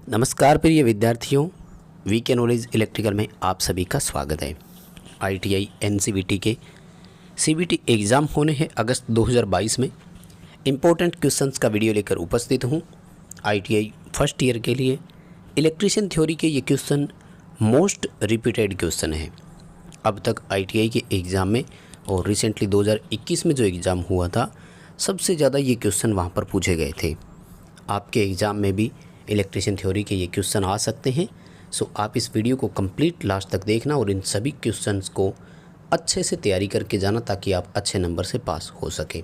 नमस्कार प्रिय विद्यार्थियों, वीके नॉलेज इलेक्ट्रिकल में आप सभी का स्वागत है। आईटीआई एनसीवीटी के सीबीटी एग्ज़ाम होने हैं अगस्त 2022 में। इम्पोर्टेंट क्वेश्चंस का वीडियो लेकर उपस्थित हूँ। आईटीआई फर्स्ट ईयर के लिए इलेक्ट्रिशियन थ्योरी के ये क्वेश्चन मोस्ट रिपीटेड क्वेश्चन है अब तक आईटीआई के एग्ज़ाम में, और रिसेंटली 2021 में जो एग्ज़ाम हुआ था सबसे ज़्यादा ये क्वेश्चन वहाँ पर पूछे गए थे। आपके एग्ज़ाम में भी इलेक्ट्रिशियन थ्योरी के ये क्वेश्चन आ सकते हैं। सो आप इस वीडियो को कंप्लीट लास्ट तक देखना और इन सभी क्वेश्चंस को अच्छे से तैयारी करके जाना ताकि आप अच्छे नंबर से पास हो सके।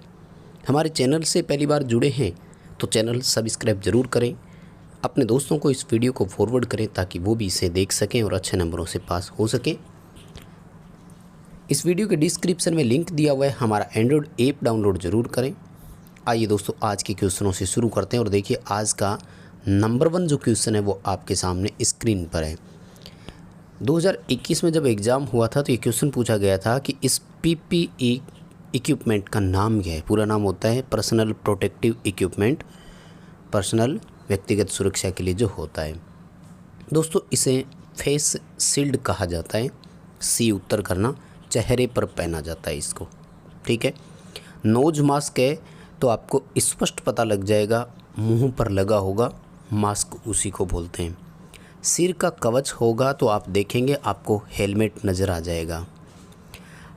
हमारे चैनल से पहली बार जुड़े हैं तो चैनल सब्सक्राइब ज़रूर करें, अपने दोस्तों को इस वीडियो को फॉरवर्ड करें ताकि वो भी इसे देख सकें और अच्छे नंबरों से पास हो सकें। इस वीडियो के डिस्क्रिप्शन में लिंक दिया हुआ है, हमारा एंड्रॉयड ऐप डाउनलोड ज़रूर करें। आइए दोस्तों, आज के क्वेश्चनों से शुरू करते हैं और देखिए आज का नंबर 1 जो क्वेश्चन है वो आपके सामने स्क्रीन पर है। 2021 में जब एग्ज़ाम हुआ था तो ये क्वेश्चन पूछा गया था कि इस पीपीई इक्विपमेंट का नाम क्या है। पूरा नाम होता है पर्सनल प्रोटेक्टिव इक्विपमेंट, पर्सनल व्यक्तिगत सुरक्षा के लिए जो होता है। दोस्तों इसे फेस शील्ड कहा जाता है। सी उत्तर करना, चेहरे पर पहना जाता है इसको, ठीक है। नोज मास्क है तो आपको स्पष्ट पता लग जाएगा, मुंह पर लगा होगा, मास्क उसी को बोलते हैं। सिर का कवच होगा तो आप देखेंगे आपको हेलमेट नज़र आ जाएगा।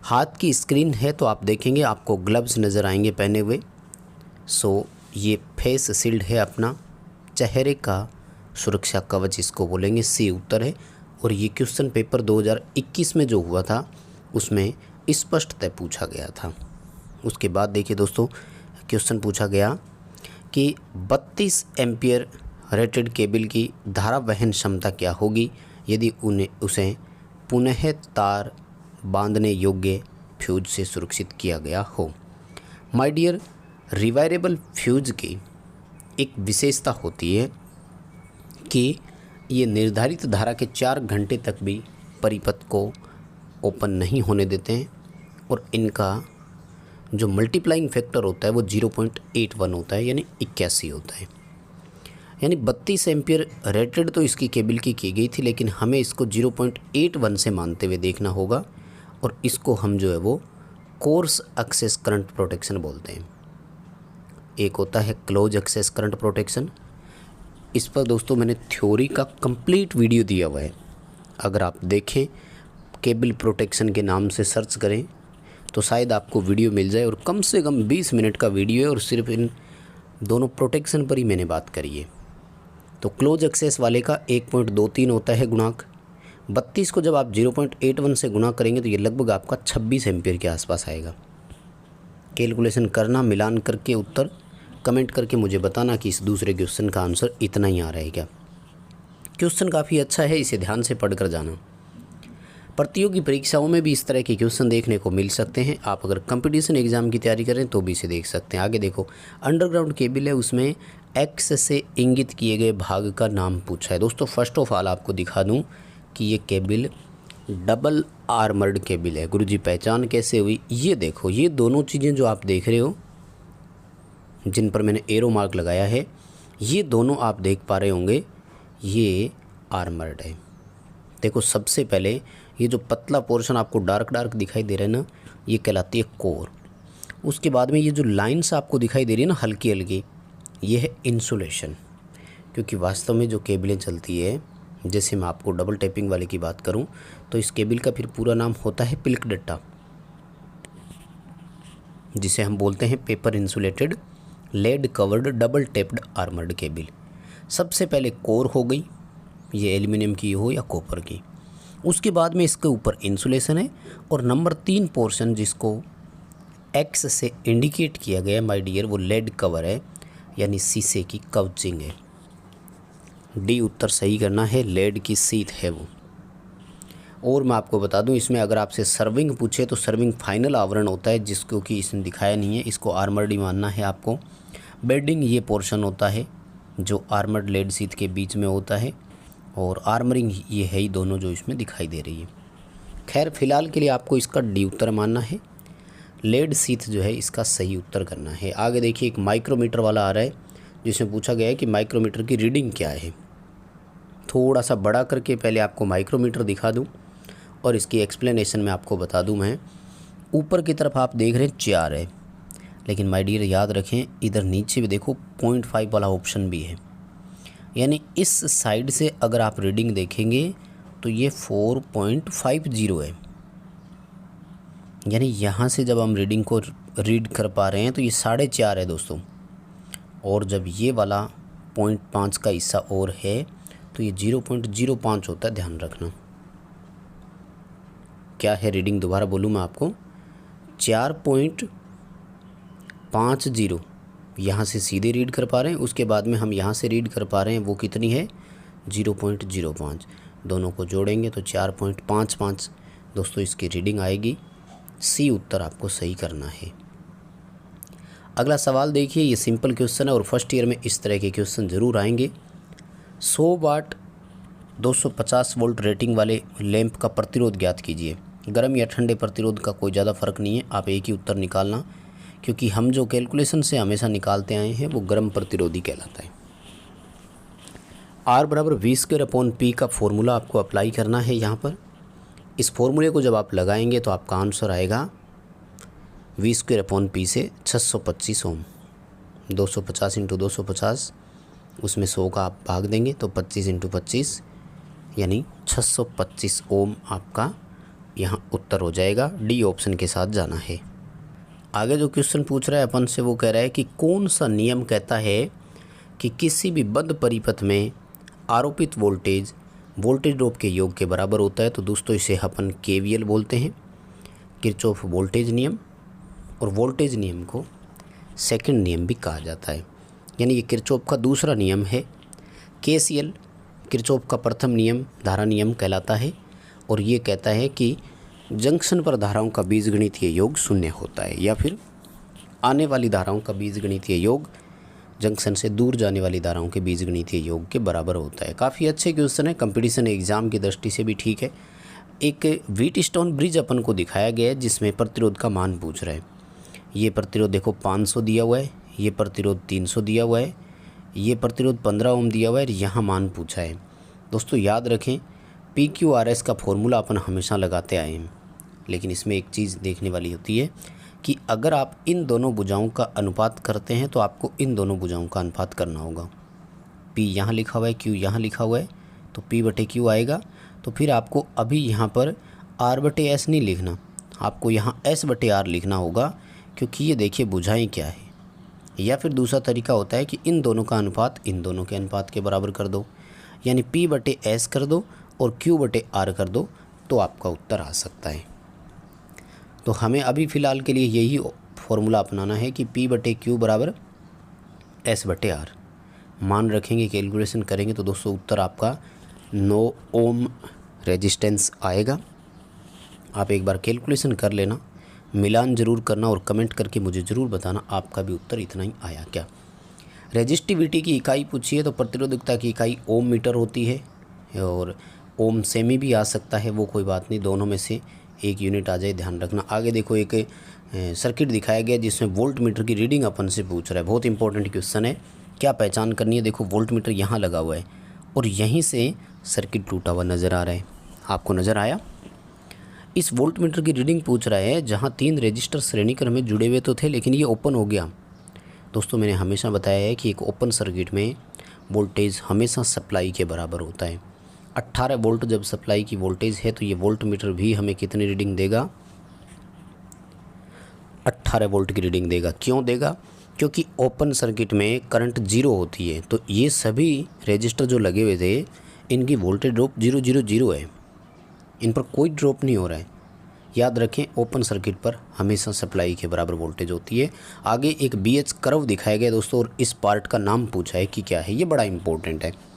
हाथ की स्क्रीन है तो आप देखेंगे आपको ग्लव्स नज़र आएंगे पहने हुए। सो ये फेस शील्ड है अपना, चेहरे का सुरक्षा कवच इसको बोलेंगे, सी उत्तर है। और ये क्वेश्चन पेपर 2021 में जो हुआ था उसमें स्पष्टतः पूछा गया था। उसके बाद देखिए दोस्तों, क्वेश्चन पूछा गया कि 32 एम्पियर रेटेड केबल की धारा वहन क्षमता क्या होगी यदि उसे पुनः तार बांधने योग्य फ्यूज से सुरक्षित किया गया हो। माय डियर, रिवायरेबल फ्यूज की एक विशेषता होती है कि ये निर्धारित धारा के 4 घंटे तक भी परिपथ को ओपन नहीं होने देते हैं और इनका जो मल्टीप्लाइंग फैक्टर होता है वो 0.81 होता है, यानी 81 होता है। यानी 32 एम्पियर रेटेड तो इसकी केबल की गई थी, लेकिन हमें इसको 0.81 से मानते हुए देखना होगा और इसको हम जो है वो कोर्स एक्सेस करंट प्रोटेक्शन बोलते हैं। एक होता है क्लोज एक्सेस करंट प्रोटेक्शन। इस पर दोस्तों मैंने थ्योरी का कंप्लीट वीडियो दिया हुआ है, अगर आप देखें केबल प्रोटेक्शन के नाम से सर्च करें तो शायद आपको वीडियो मिल जाए। और कम से कम 20 मिनट का वीडियो है और सिर्फ इन दोनों प्रोटेक्शन पर ही मैंने बात करी है। तो क्लोज एक्सेस वाले का 1.23 होता है गुणांक। 32 को जब आप 0.81 से गुणा करेंगे तो ये लगभग आपका 26 एम्पियर के आसपास आएगा। कैलकुलेशन करना, मिलान करके उत्तर कमेंट करके मुझे बताना कि इस दूसरे क्वेश्चन का आंसर इतना ही आ रहा है क्या। क्वेश्चन काफ़ी अच्छा है, इसे ध्यान से पढ़कर जाना। प्रतियोगी परीक्षाओं में भी इस तरह के क्वेश्चन देखने को मिल सकते हैं। आप अगर कंपटीशन एग्ज़ाम की तैयारी करें तो भी इसे देख सकते हैं। आगे देखो, अंडरग्राउंड केबल है, उसमें एक्स से इंगित किए गए भाग का नाम पूछा है। दोस्तों फर्स्ट ऑफ ऑल आपको दिखा दूं कि ये केबल डबल आर्मर्ड केबल है। गुरुजी पहचान कैसे हुई, ये देखो, ये दोनों चीज़ें जो आप देख रहे हो जिन पर मैंने एरो मार्क लगाया है, ये दोनों आप देख पा रहे होंगे, ये आर्मर्ड है। देखो सबसे पहले ये जो पतला पोर्शन आपको डार्क दिखाई दे रहा है ना, ये कहलाती है कोर। उसके बाद में ये जो लाइन्स आपको दिखाई दे रही है ना हल्की हल्की, ये है इंसुलेशन। क्योंकि वास्तव में जो केबलें चलती है, जैसे मैं आपको डबल टैपिंग वाले की बात करूं तो इस केबल का फिर पूरा नाम होता है पिल्क डट्टा, जिसे हम बोलते हैं paper insulated lead covered double taped armoured cable. सबसे पहले कोर हो गई, ये एल्युमिनियम की हो या कॉपर की। उसके बाद में इसके ऊपर इंसुलेशन है और नंबर 3 पोर्शन जिसको एक्स से इंडिकेट किया गया माय डियर, वो लेड कवर है, यानी शीशे की कवचिंग है। डी उत्तर सही करना है, लेड की सीट है वो। और मैं आपको बता दूं, इसमें अगर आपसे सर्विंग पूछे तो सर्विंग फाइनल आवरण होता है, जिसको कि इसने दिखाया नहीं है, इसको आर्मर्ड ही मानना है आपको। बेडिंग ये पोर्शन होता है जो आर्मर्ड लेड सीट के बीच में होता है, और आर्मरिंग ये है ही दोनों जो इसमें दिखाई दे रही है। खैर फिलहाल के लिए आपको इसका डी उत्तर मानना है, लेड सीथ जो है इसका सही उत्तर करना है। आगे देखिए, एक माइक्रोमीटर वाला आ रहा है जिसमें पूछा गया है कि माइक्रोमीटर की रीडिंग क्या है। थोड़ा सा बड़ा करके पहले आपको माइक्रोमीटर दिखा दूं और इसकी एक्सप्लेनेशन में आपको बता दूं। मैं ऊपर की तरफ आप देख रहे हैं 4 है, लेकिन माय डियर याद रखें इधर नीचे भी देखो 0.5 वाला ऑप्शन भी है, यानी इस साइड से अगर आप रीडिंग देखेंगे तो ये 4.50 है। यानी यहाँ से जब हम रीडिंग को रीड कर पा रहे हैं तो ये 4.5 है दोस्तों। और जब ये वाला 0.5 का हिस्सा और है तो ये 0.05 होता है, ध्यान रखना। क्या है रीडिंग, दोबारा बोलूँ मैं आपको, 4.50 यहाँ से सीधे रीड कर पा रहे हैं, उसके बाद में हम यहाँ से रीड कर पा रहे हैं वो कितनी है 0.05। दोनों को जोड़ेंगे तो 4.55 दोस्तों इसकी रीडिंग आएगी। सी उत्तर आपको सही करना है। अगला सवाल देखिए, ये सिंपल क्वेश्चन है और फर्स्ट ईयर में इस तरह के क्वेश्चन ज़रूर आएंगे। 100 वाट 250 वोल्ट रेटिंग वाले लैंप का प्रतिरोध ज्ञात कीजिए। गर्म या ठंडे प्रतिरोध का कोई ज़्यादा फर्क नहीं है, आप एक ही उत्तर निकालना, क्योंकि हम जो कैलकुलेशन से हमेशा निकालते आए हैं वो गर्म प्रतिरोधी कहलाता है। R बराबर V² P का फॉर्मूला आपको अप्लाई करना है यहाँ पर। इस फॉर्मूले को जब आप लगाएंगे तो आपका आंसर आएगा V² P से 625 ओम। 250 × 250, उसमें 100 का आप भाग देंगे तो 25 × 25 यानी 625 ओम आपका यहाँ उत्तर हो जाएगा। डी ऑप्शन के साथ जाना है। आगे जो क्वेश्चन पूछ रहा है अपन से वो कह रहा है कि कौन सा नियम कहता है कि किसी भी बंद परिपथ में आरोपित वोल्टेज ड्रॉप के योग के बराबर होता है। तो दोस्तों इसे अपन KVL बोलते हैं, किरचॉफ वोल्टेज नियम। और वोल्टेज नियम को सेकंड नियम भी कहा जाता है, यानी ये किरचॉफ का दूसरा नियम है। KCL किरचॉफ का प्रथम नियम धारा नियम कहलाता है और ये कहता है कि जंक्शन पर धाराओं का बीजगणितीय योग शून्य होता है, या फिर आने वाली धाराओं का बीजगणितीय योग जंक्शन से दूर जाने वाली धाराओं के बीजगणितीय योग के बराबर होता है। काफ़ी अच्छे क्वेश्चन है, कंपटीशन एग्जाम की दृष्टि से भी ठीक है। एक व्हीटस्टोन ब्रिज अपन को दिखाया गया है जिसमें प्रतिरोध का मान पूछ रहा है। ये प्रतिरोध देखो 500 दिया हुआ है, ये प्रतिरोध 300 दिया हुआ है, ये प्रतिरोध 15 ओम दिया हुआ है और यहाँ मान पूछा है। दोस्तों याद रखें PQRS का फॉर्मूला अपन हमेशा लगाते आए हैं, लेकिन इसमें एक चीज़ देखने वाली होती है कि अगर आप इन दोनों भुजाओं का अनुपात करते हैं तो आपको इन दोनों भुजाओं का अनुपात करना होगा। P यहाँ लिखा हुआ है, Q यहाँ लिखा हुआ है, तो P/Q आएगा। तो फिर आपको अभी यहाँ पर R/S नहीं लिखना, आपको यहाँ S/R लिखना होगा, क्योंकि ये देखिए भुजाएँ क्या है। या फिर दूसरा तरीका होता है कि इन दोनों का अनुपात इन दोनों के अनुपात के बराबर कर दो, यानी P/S कर दो और Q/R कर दो, तो आपका उत्तर आ सकता है। तो हमें अभी फ़िलहाल के लिए यही फॉर्मूला अपनाना है कि P/Q बराबर S/R। मान रखेंगे, कैलकुलेशन करेंगे तो दोस्तों उत्तर आपका 9 ओम रेजिस्टेंस आएगा। आप एक बार कैलकुलेशन कर लेना, मिलान ज़रूर करना और कमेंट करके मुझे ज़रूर बताना आपका भी उत्तर इतना ही आया क्या। रेजिस्टिविटी की इकाई पूछी है तो प्रतिरोधकता की इकाई ओम मीटर होती है, और ओम सेमी भी आ सकता है, वो कोई बात नहीं, दोनों में से एक यूनिट आ जाए, ध्यान रखना। आगे देखो एक सर्किट दिखाया गया जिसमें वोल्ट मीटर की रीडिंग अपन से पूछ रहा है। बहुत इंपॉर्टेंट क्वेश्चन है, क्या पहचान करनी है। देखो वोल्ट मीटर यहाँ लगा हुआ है और यहीं से सर्किट टूटा हुआ नज़र आ रहा है, आपको नज़र आया। इस वोल्ट मीटर की रीडिंग पूछ रहा है जहाँ 3 रजिस्टर श्रेणी क्रम में जुड़े हुए तो थे, लेकिन ये ओपन हो गया। दोस्तों मैंने हमेशा बताया है कि एक ओपन सर्किट में वोल्टेज हमेशा सप्लाई के बराबर होता है। 18 वोल्ट जब सप्लाई की वोल्टेज है तो ये वोल्ट मीटर भी हमें कितनी रीडिंग देगा, 18 वोल्ट की रीडिंग देगा। क्यों देगा, क्योंकि ओपन सर्किट में करंट 0 होती है, तो ये सभी रजिस्टर जो लगे हुए थे इनकी वोल्टेज ड्रॉप 000 है, इन पर कोई ड्रॉप नहीं हो रहा है। याद रखें ओपन सर्किट पर हमेशा सप्लाई के बराबर वोल्टेज होती है। आगे एक BH कर्व दिखाया गया दोस्तों और इस पार्ट का नाम पूछा है कि क्या है, ये बड़ा इंपॉर्टेंट है।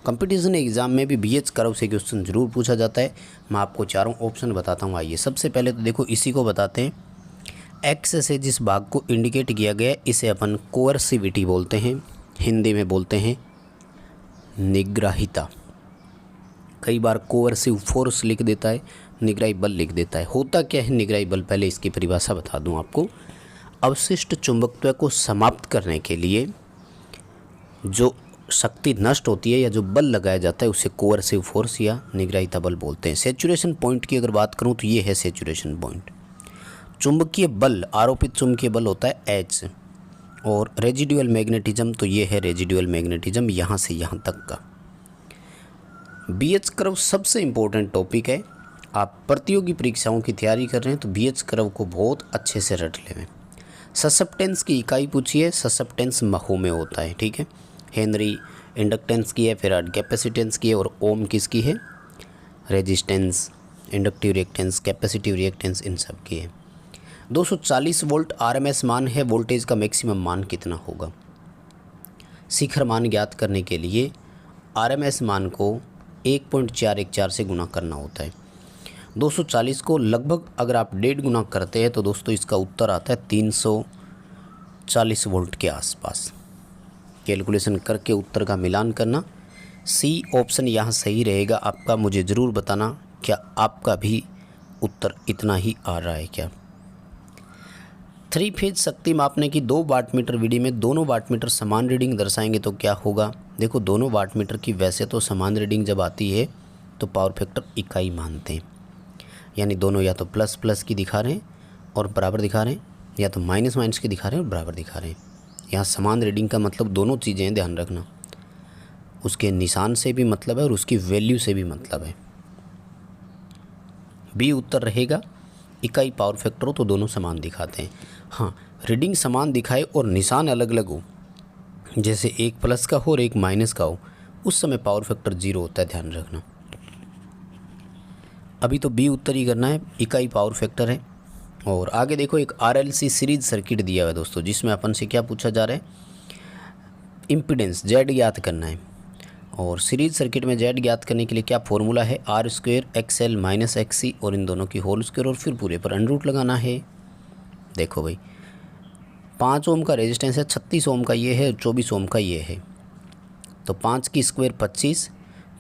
कंपटीशन एग्जाम में भी BH कर्व से क्वेश्चन ज़रूर पूछा जाता है। मैं आपको चारों ऑप्शन बताता हूँ। आइए सबसे पहले तो देखो इसी को बताते हैं। एक्स से जिस भाग को इंडिकेट किया गया इसे अपन कोअर्सिविटी बोलते हैं, हिंदी में बोलते हैं निग्राहिता। कई बार कोअर्सिव फोर्स लिख देता है, निगराही बल लिख देता है। होता क्या है निगराही बल, पहले इसकी परिभाषा बता दूं आपको। अवशिष्ट चुंबकत्व को समाप्त करने के लिए जो शक्ति नष्ट होती है या जो बल लगाया जाता है उसे कोअर्सिव फोर्स या निग्रहिता बल बोलते हैं। सैचुरेशन पॉइंट की अगर बात करूं तो ये है सैचुरेशन पॉइंट। चुंबकीय बल, आरोपित चुंबकीय बल होता है H, और रेजिडुअल मैग्नेटिज्म तो ये है रेजिडुअल मैग्नेटिज्म यहाँ से यहाँ तक का। BH कर्व सबसे इम्पोर्टेंट टॉपिक है। आप प्रतियोगी परीक्षाओं की तैयारी कर रहे हैं तो BH कर्व को बहुत अच्छे से रट लें। ससेप्टेंस की इकाई पूछिए, ससेप्टेंस महो में होता है, ठीक है। हेनरी इंडक्टेंस की है, फेराड कैपेसिटेंस की है, और ओम किसकी है, resistance, inductive reactance, capacitive reactance, इन सब की है। 240 वोल्ट RMS मान है, वोल्टेज का मैक्सिमम मान कितना होगा। शिखर मान ज्ञात करने के लिए RMS मान को 1.414 से गुना करना होता है। 240 को लगभग अगर आप 1.5 गुना करते हैं तो दोस्तों इसका उत्तर आता है 340 वोल्ट के आसपास। कैलकुलेशन करके उत्तर का मिलान करना। C ऑप्शन यहाँ सही रहेगा आपका। मुझे ज़रूर बताना क्या आपका भी उत्तर इतना ही आ रहा है क्या। 3 फेज शक्ति मापने की 2 वाटमीटर विधि में दोनों वाटमीटर समान रीडिंग दर्शाएंगे तो क्या होगा। देखो दोनों वाटमीटर की वैसे तो समान रीडिंग जब आती है तो पावर फैक्टर इकाई मानते हैं, यानी दोनों या तो प्लस प्लस की दिखा रहे हैं और बराबर दिखा रहे हैं, या तो माइनस माइनस की दिखा रहे हैं और बराबर दिखा रहे हैं। यहाँ समान रीडिंग का मतलब दोनों चीज़ें हैं, ध्यान रखना। उसके निशान से भी मतलब है और उसकी वैल्यू से भी मतलब है। बी उत्तर रहेगा। इकाई पावर फैक्टर हो तो दोनों समान दिखाते हैं। हाँ, रीडिंग समान दिखाए और निशान अलग अलग हो, जैसे एक प्लस का हो और एक माइनस का हो, उस समय पावर फैक्टर 0 होता है, ध्यान रखना। अभी तो बी उत्तर ही करना है, इकाई पावर फैक्टर है। और आगे देखो एक RLC सीरीज सर्किट दिया हुआ है दोस्तों, जिसमें अपन से क्या पूछा जा रहा है, इम्पीडेंस Z ज्ञात करना है। और सीरीज सर्किट में Z ज्ञात करने के लिए क्या फॉर्मूला है, R² XL - XC और इन दोनों की होल स्क्वायर और फिर पूरे पर अंडर रूट लगाना है। देखो भाई 5 ओम का रेजिस्टेंस है, 36 ओम का ये है, 24 ओम का ये है। तो 5 की स्क्वायर 25,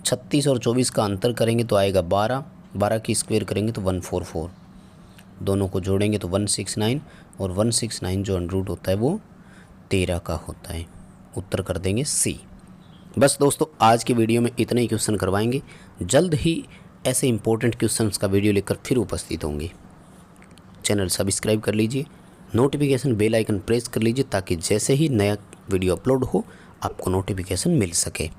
36 और 24 का अंतर करेंगे तो आएगा 12, 12 की स्क्वायर करेंगे तो 144, दोनों को जोड़ेंगे तो 169, और 169 जो अंडर रूट होता है वो 13 का होता है। उत्तर कर देंगे C। बस दोस्तों आज की वीडियो में इतने ही क्वेश्चन करवाएंगे। जल्द ही ऐसे इंपॉर्टेंट क्वेश्चंस का वीडियो लेकर फिर उपस्थित होंगे। चैनल सब्सक्राइब कर लीजिए, नोटिफिकेशन बेल आइकन प्रेस कर लीजिए ताकि जैसे ही नया वीडियो अपलोड हो आपको नोटिफिकेशन मिल सके।